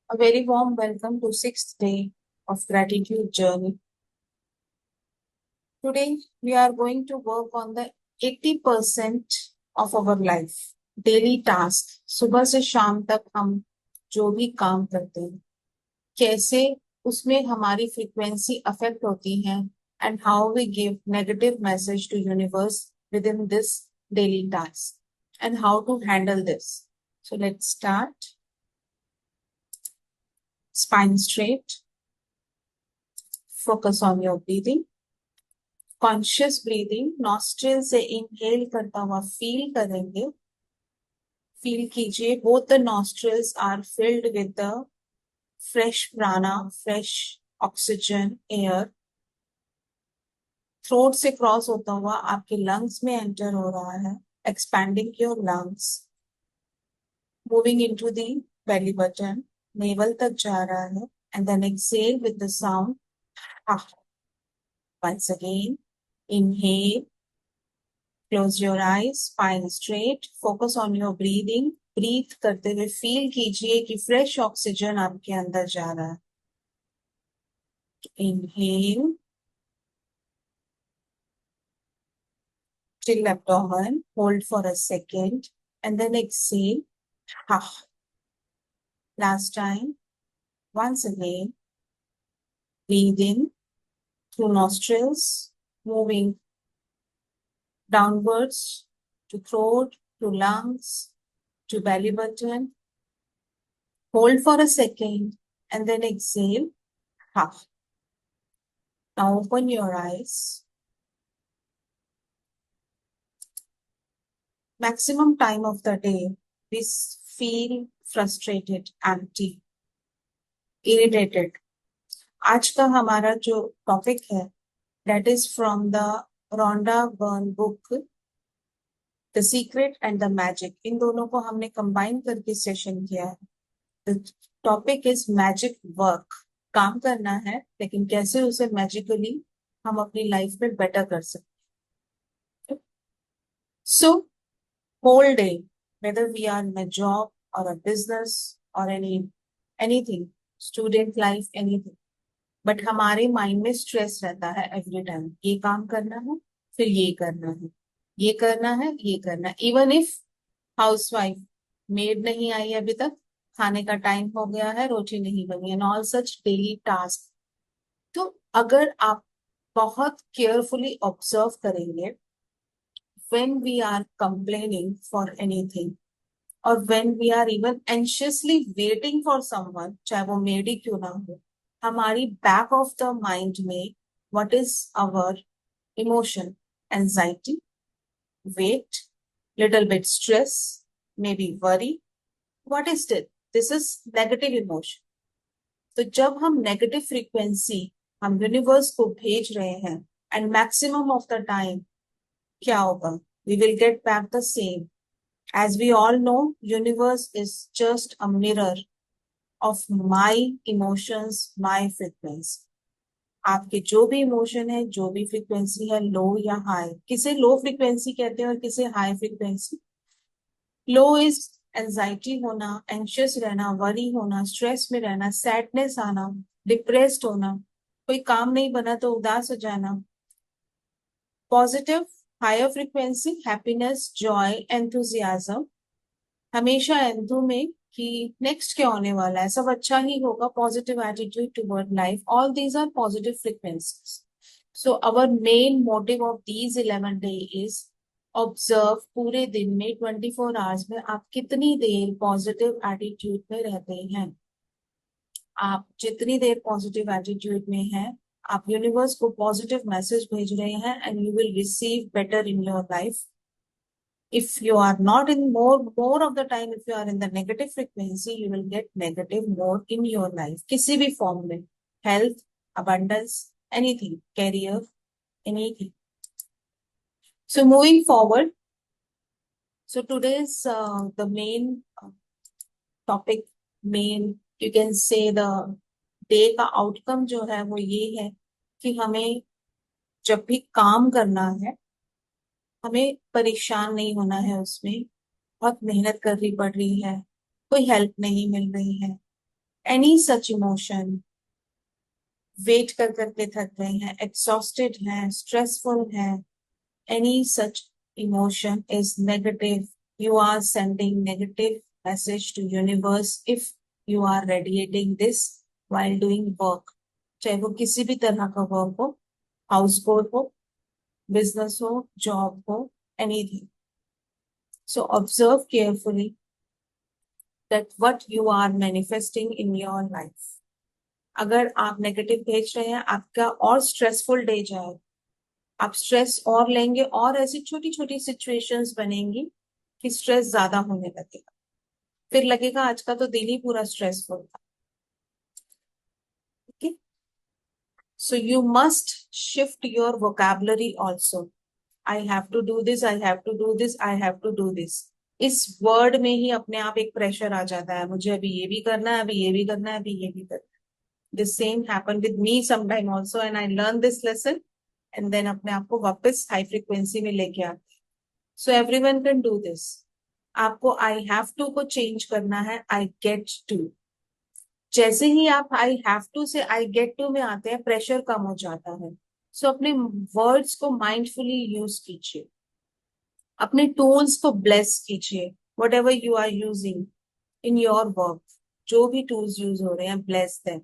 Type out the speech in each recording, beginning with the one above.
A very warm welcome to sixth day of gratitude journey. Today we are going to work on the 80% of our life, daily task. सुबह से शाम तक हम जो भी काम करते हैं, कैसे उसमें हमारी फ्रीक्वेंसी अफेक्ट होती है and how we give negative message to universe within this daily task and how to handle this. So let's start. Spine straight. Focus on your breathing. Conscious breathing nostril से inhale करता हुआ feel करेंगे. Feel कीजिए both the nostrils are filled with the fresh prana, fresh oxygen air. Throat से cross होता हुआ आपके lungs में एंटर हो रहा है, expanding your lungs, moving into the belly button, navel तक जा रहा है and then exhale with the sound. Once again, inhale. Close your eyes, spine straight. Focus on your breathing. Breathe करते हुए फील कीजिए कि फ्रेश ऑक्सीजन आपके अंदर जा रहा है. Inhale. Till abdomen. Hold for a second and then exhale. Last time. Once again. Breathe in through nostrils, moving downwards to throat, to lungs, to belly button. Hold for a second and then exhale. Now open your eyes. Maximum time of the day, we feel frustrated, empty, irritated. आज का हमारा जो topic है, that is from the Rhonda Byrne book, The Secret and the Magic. इन दोनों को हमने combine करके session किया है. The topic is magic work. काम करना है, लेकिन कैसे उसे मैजिकली हम अपनी लाइफ में बेटर कर सकते. So whole day, whether we are in a job or a business or anything, student life, anything, but हमारे माइंड में स्ट्रेस रहता है एवरी टाइम. ये काम करना है, फिर ये करना है, ये करना है, ये करना है. इवन इफ हाउसवाइफ, मेड नहीं आई अभी तक, खाने का टाइम हो गया है, रोटी नहीं बनी, and all such daily task. तो अगर आप बहुत केयरफुली ऑब्जर्व करेंगे, when we are complaining for anything or when we are even anxiously waiting for someone, चाहे वो मेड ही क्यों ना हो, हमारी बैक ऑफ द माइंड में what is our emotion? Anxiety, wait, little bit stress, maybe worry. What is it? This is negative emotion. तो जब हम नेगेटिव फ्रीक्वेंसी हम यूनिवर्स को भेज रहे हैं, and maximum of the time क्या होगा? We will get back the same. As we all know, universe is just a mirror of my emotions, my frequency. आपके जो भी इमोशन है, जो भी फ्रीक्वेंसी है, लो या हाई, किसे लो फ्रीक्वेंसी कहते हैं और किसे high frequency. Low is anxiety होना, एंशियस रहना, वरी होना, स्ट्रेस में रहना, सैडनेस आना, डिप्रेस्ड होना, कोई काम नहीं बना तो उदास हो जाना. Positive higher frequency, happiness, joy, enthusiasm, हमेशा एंथू में कि नेक्स्ट क्या होने वाला है, सब अच्छा ही होगा, positive attitude toward life. All these are positive frequencies. So our main motive of these 11 day is observe पूरे दिन में 24 आवर्स में आप कितनी देर पॉजिटिव एटीट्यूड में रहते हैं. आप जितनी देर पॉजिटिव एटीट्यूड में हैं, आप यूनिवर्स को पॉजिटिव मैसेज भेज रहे हैं and you will receive better in your life. If you are not in more of the time, if you are in the negative frequency, you will get negative more in your life. किसी भी form में, health, abundance, anything, career, anything. So moving forward, so today's the main topic, main you can say the day का outcome जो है वो ये है कि हमें जब भी काम करना है, हमें परेशान नहीं होना है. उसमें बहुत मेहनत करनी पड़ रही है, कोई हेल्प नहीं मिल रही है, एनी सच इमोशन, वेट कर करके थक गए हैं, एग्जॉस्टेड हैं, स्ट्रेसफुल हैं, any such emotion is negative, you are sending negative message to universe if you are radiating this while doing work, चाहे वो किसी भी तरह का वर्क हो, हाउस होल्ड हो, बिजनेस हो, जॉब हो, anything. So observe carefully that what you are manifesting in your life. अगर आप नेगेटिव भेज रहे हैं, आपका और स्ट्रेसफुल डे जाएगा, आप स्ट्रेस और लेंगे और ऐसी छोटी छोटी सिचुएशंस बनेंगी कि स्ट्रेस ज्यादा होने लगेगा, फिर लगेगा आज का तो दिन ही पूरा स्ट्रेसफुल था. Okay, so you must shift your vocabulary also. I have to do this, I have to do this, I have to do this. इस वर्ड में ही अपने आप एक प्रेशर आ जाता है, मुझे अभी ये भी करना है, अभी ये भी करना है, अभी ये भी करना है. This same happen with me sometime also and I learn this lesson and then अपने आप को वापस हाई फ्रिक्वेंसी में लेके आते. So everyone can do this. आपको आई हैव टू को चेंज करना है आई गेट टू. जैसे ही आप आई हैव टू से आई गेट टू में आते हैं, प्रेशर कम हो जाता है. सो अपने वर्ड्स को माइंडफुली यूज कीजिए, अपने टूल्स को ब्लेस कीजिए. Whatever you are using in your work, जो भी टूल्स यूज हो रहे हैं, bless them.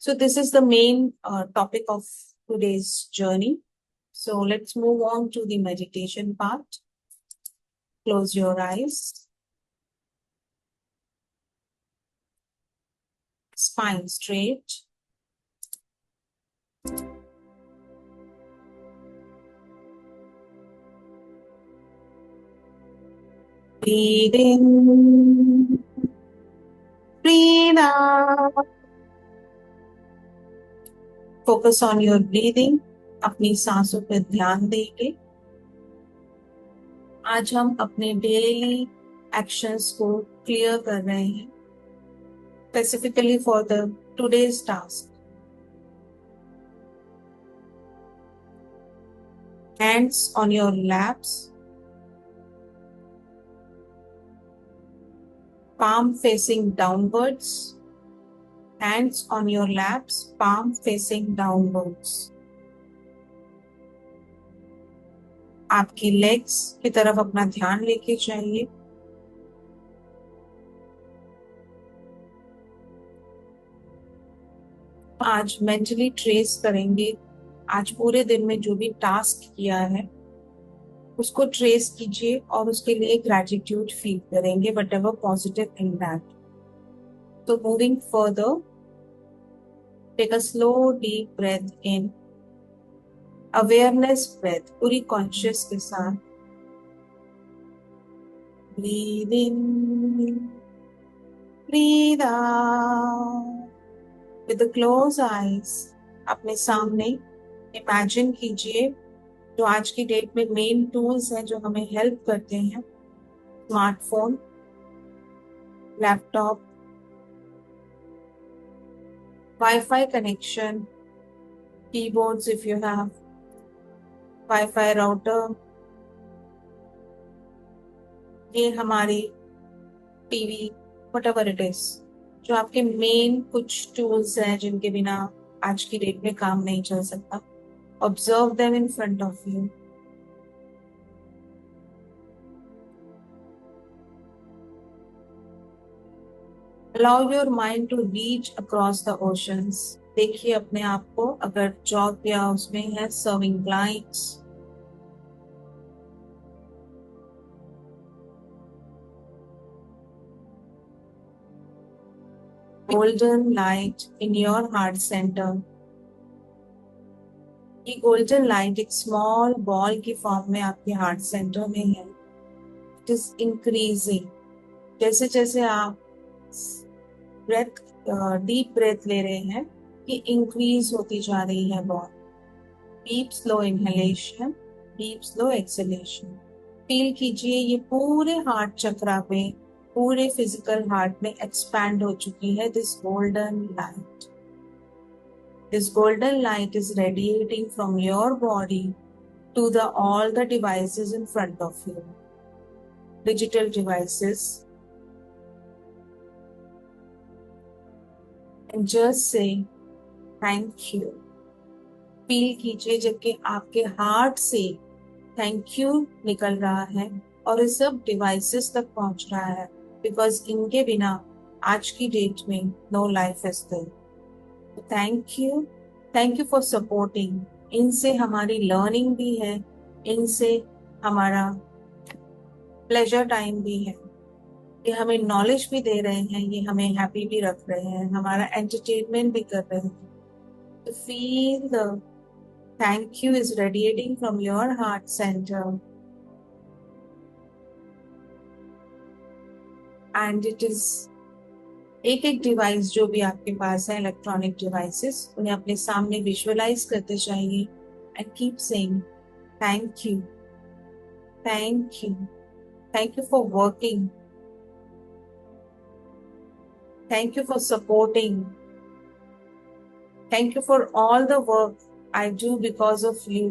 So this is the main topic of today's journey. So let's move on to the meditation part. Close your eyes. Spine straight. Breathe in. Breathe out. Focus on your breathing. अपनी सांसों पर ध्यान देंगे. आज हम अपने daily actions को clear कर रहे हैं, specifically for the today's task. Hands on your laps, palm facing downwards. Hands on your laps, palm facing downwards. आपकी लेग्स की तरफ अपना ध्यान लेके जाइए. आज मेंटली ट्रेस करेंगे, आज पूरे दिन में जो भी टास्क किया है उसको ट्रेस कीजिए और उसके लिए ग्रैटिट्यूड फील करेंगे, whatever positive in that. तो moving further, take a slow deep breath in, awareness breath पूरी कॉन्शियस के साथ. Breathe in, breathe out. With the close eyes अपने सामने इमेजिन कीजिए जो आज की डेट में मेन टूल्स हैं जो हमें हेल्प करते हैं. Smartphone, laptop, wifi connection, keyboards if you have, wifi router, ये हमारी टीवी, व्हाटएवर इट इज, जो आपके मेन कुछ टूल्स हैं जिनके बिना आज की डेट में काम नहीं चल सकता. Observe them in front of you. Allow your mind to reach across the oceans. देखिए अपने आप को, अगर जॉब या उसमें है, serving clients, golden light in your heart center. ये गोल्डन लाइट एक स्मॉल बॉल की फॉर्म में आपके हार्ट सेंटर में है. It is increasing. जैसे जैसे आप ब्रेथ, डीप ब्रेथ ले रहे हैं, ये इंक्रीज होती जा रही है ball. Deep slow inhalation, deep slow exhalation. Feel कीजिए ये पूरे हार्ट चक्रा पे, पूरे फिजिकल हार्ट में एक्सपैंड हो चुकी है this golden light. This golden light is radiating from your body to all the devices in front of you. Digital devices, and just say thank you. Feel कीजिए जबकि आपके heart से thank you निकल रहा है और इस सब डिवाइसेस तक पहुंच रहा है, बिकॉज इनके बिना आज की डेट में no life is there. Thank you for supporting. इनसे हमारी लर्निंग भी है, इनसे हमारा प्लेजर टाइम भी है। ये हमें नॉलेज भी दे रहे हैं, ये हमें हैप्पी भी रख रहे हैं, हमारा एंटरटेनमेंट भी कर रहे हैं। तो feel the thank you is radiating from your heart center, and it is एक एक डिवाइस जो भी आपके पास है, इलेक्ट्रॉनिक डिवाइसेस, उन्हें अपने सामने विजुअलाइज करते जाइए and keep saying thank you, thank you, thank you for working, thank you for supporting, thank you for all the work I do because of you.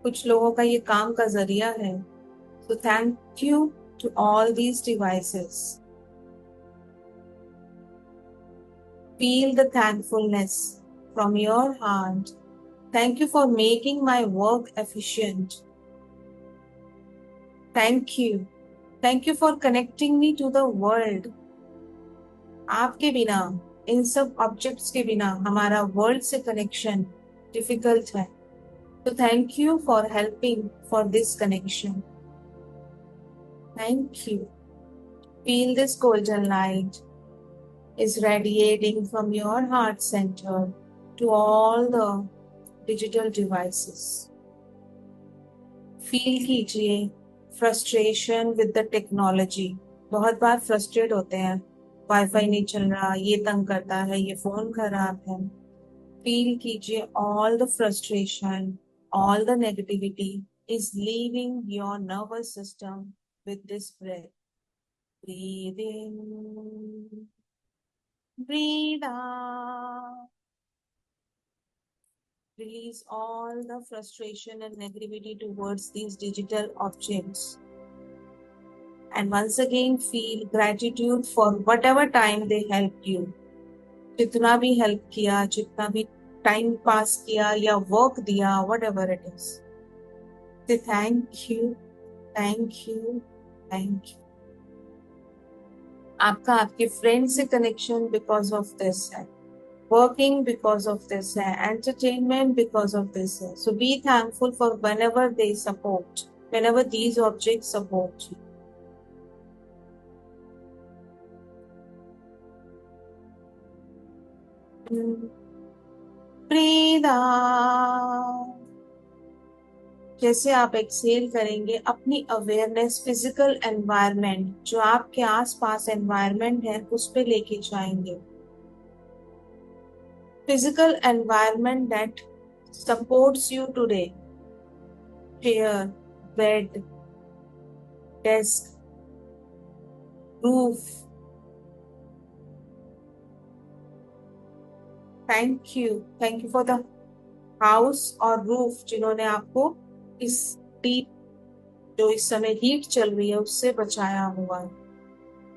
कुछ लोगों का ये काम का जरिया है, तो thank you to all these devices. Feel the thankfulness from your heart. Thank you for making my work efficient. Thank you. Thank you for connecting me to the world. आपके बिना, इन सब ऑब्जेक्ट्स के बिना हमारा वर्ल्ड से connection difficult है, तो thank you for helping for this connection. Thank you. Feel this golden light is radiating from your heart center to all the digital devices. Feel कीजिए फ्रस्ट्रेशन विद द टेक्नोलॉजी। बहुत बार frustrate होते हैं, wifi नहीं चल रहा, ये तंग करता है, ये फोन खराब है। फील कीजिए all the frustration, all the negativity is leaving your nervous system with this breath. Breathe in, breathe out. Release all the frustration and negativity towards these digital objects. And once again, feel gratitude for whatever time they helped you. जितना भी help किया, जितना भी time pass किया या work दिया, whatever it is. Say thank you, thank you, thank you. आपका आपके friend से connection because of this है, working because of this है, entertainment because of this है. So be thankful for whenever they support, whenever these objects support you. Breathe out. जैसे आप Excel करेंगे, अपनी अवेयरनेस फिजिकल एनवायरनमेंट, जो आपके आसपास एनवायरनमेंट है, उस पे लेके जाएंगे। Physical environment that supports you today, chair, bed, desk, roof. Thank you for the house और रूफ जिन्होंने आपको इस डीप, जो इस समय हीट चल रही है, उससे बचाया हुआ है।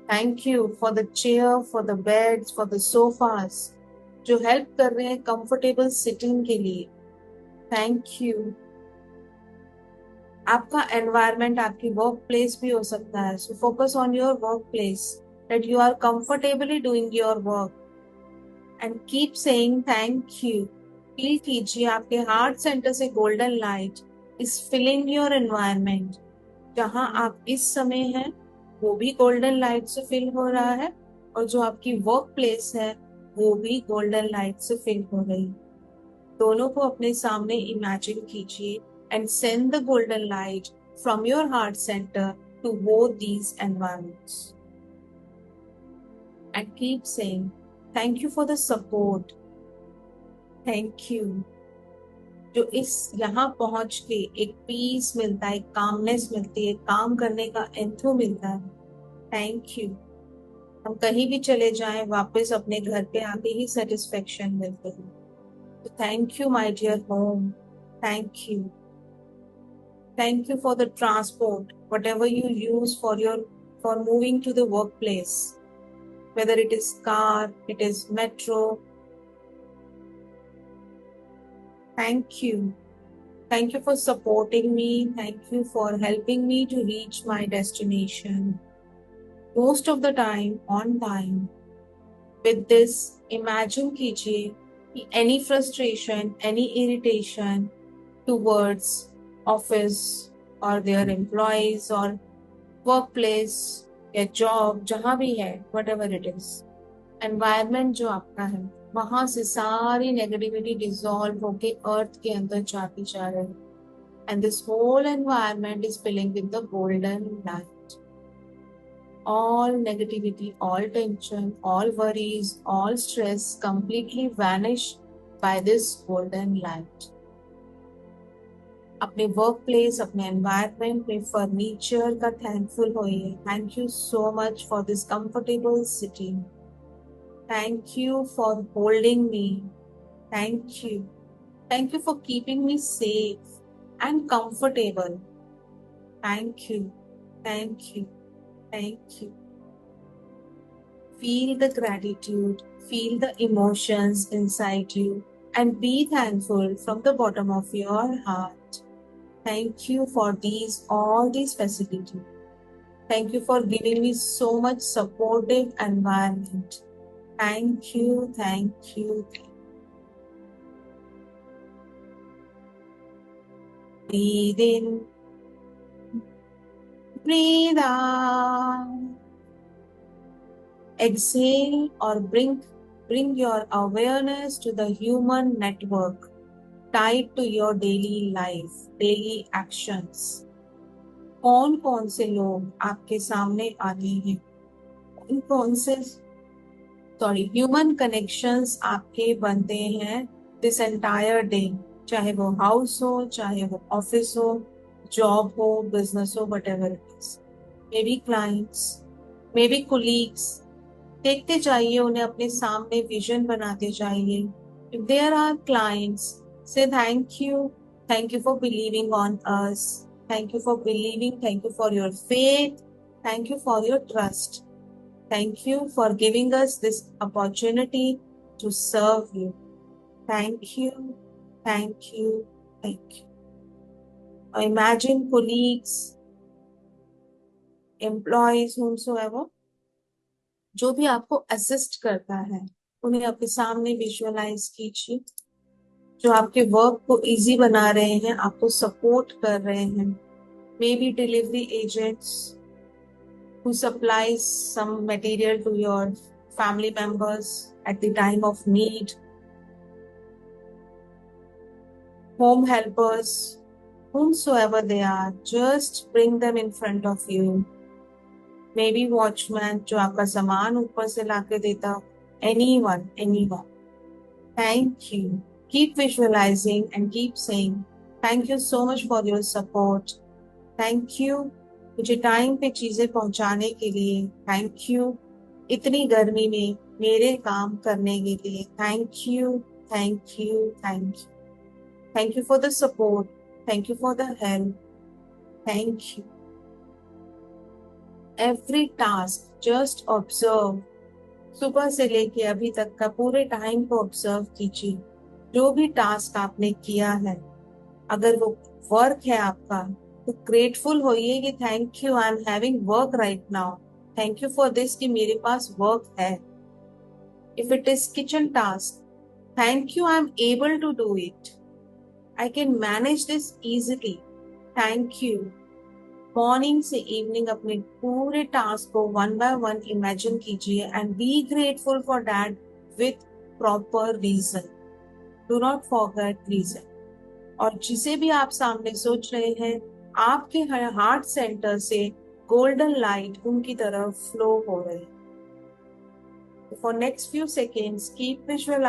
Thank you for the chair, for the beds, for the sofas, जो हेल्प कर रहे हैं कंफर्टेबल सिटिंग के लिए। Thank you. आपका एनवायरनमेंट आपकी वर्क प्लेस भी हो सकता है, so focus on your work place, that you are comfortably doing your work and keep saying thank you. Feel कीजिए आपके हार्ट सेंटर से golden light is filling your environment. जहां आप इस समय हैं, वो भी गोल्डन लाइट से फिल हो रहा है, और जो आपकी वर्क प्लेस है, वो भी गोल्डन लाइट से फिल हो रही। दोनों को अपने सामने इमेजिन कीजिए and send the golden light from your heart centre to both these environments and keep saying thank you for the support. Thank you. जो इस यहाँ पहुंच के एक पीस मिलता है, एक कामनेस मिलती है, काम करने का एंथो मिलता है। Thank you. हम कहीं भी चले जाएं, वापस अपने घर पे आके ही सेटिस्फेक्शन मिलती है। तो thank you my dear home. Thank you. Thank you for the transport, whatever you use for moving to the workplace. whether it is car, it is metro. Thank you. Thank you for supporting me. Thank you for helping me to reach my destination. Most of the time, on time. With this, imagine कीजिए कि any frustration, any irritation towards office or their employees or workplace या job जहाँ भी है, whatever it is, environment जो आपका है, वहां से सारी नेगेटिविटी डिसॉल्व होके अर्थ के अंदर जाती जा रही है. And this whole environment is filling with the golden light. All negativity, all tension, all worries, all stress completely vanish by this golden light. अपने वर्क प्लेस, अपने एनवायरमेंट में फर्नीचर का थैंकफुल होइए. Thank you so much for this comfortable sitting. Thank you for holding me. Thank you. Thank you for keeping me safe and comfortable. Thank you. Thank you. Thank you. Feel the gratitude, feel the emotions inside you, and be thankful from the bottom of your heart. Thank you for all these facilities. Thank you for giving me so much supportive environment. Thank you, thank you, thank you. Breathe in, breathe out. Exhale or bring your awareness to the human network tied to your daily life, daily actions. कौन कौन से लोग आपके सामने आते हैं, कौन से ह्यूमन कनेक्शंस आपके बनते हैं दिस एंटायर डे, चाहे वो हाउस हो, चाहे वो ऑफिस हो, जॉब हो, बिजनेस हो, whatever it is. May be clients, may be colleagues. देखते जाइए उन्हें, अपने सामने विजन बनाते जाइए. If there are clients, say thank you for believing on us, thank you for believing, thank you for your faith, thank you for your trust, thank you for giving us this opportunity to serve you. Thank you, thank you, thank you. Imagine colleagues, employees, whomsoever, जो भी आपको assist करता है, उन्हें आपके सामने visualise कीजिए. जो आपके वर्क को इजी बना रहे हैं, आपको सपोर्ट कर रहे हैं. May be delivery agents who supplies some material to your family members at the time of need. Home helpers, whomsoever they are, just bring them in front of you. Maybe watchman जो आपका सामान ऊपर से लाके देता. Anyone. Thank you. Keep visualizing and keep saying thank you so much for your support. Thank you मुझे time पे चीजें पहुंचाने के लिए. थैंक यू इतनी गर्मी में मेरे काम करने के लिए. Thank you, thank you, thank you. Thank you for the support, thank you for the help. Thank you. Every task just observe. सुबह से लेके अभी तक का पूरे टाइम को ऑब्जर्व कीजिए. जो भी टास्क आपने किया है, अगर वो वर्क है आपका, तो ग्रेटफुल होइए कि thank you, I am having work right now. Thank you for this कि मेरे पास वर्क है. If it is kitchen task, thank you, I am able to do it. I can manage this easily. Thank you. Morning से evening अपने पूरे task को one by one imagine कीजिए and be grateful for that with proper reason. Do not forget reason. और जिसे भी आप सामने सोच रहे हैं, आपके हार्ट सेंटर से गोल्डन लाइट उनकी तरफ फ्लो हो रही है. For next few seconds keep visualising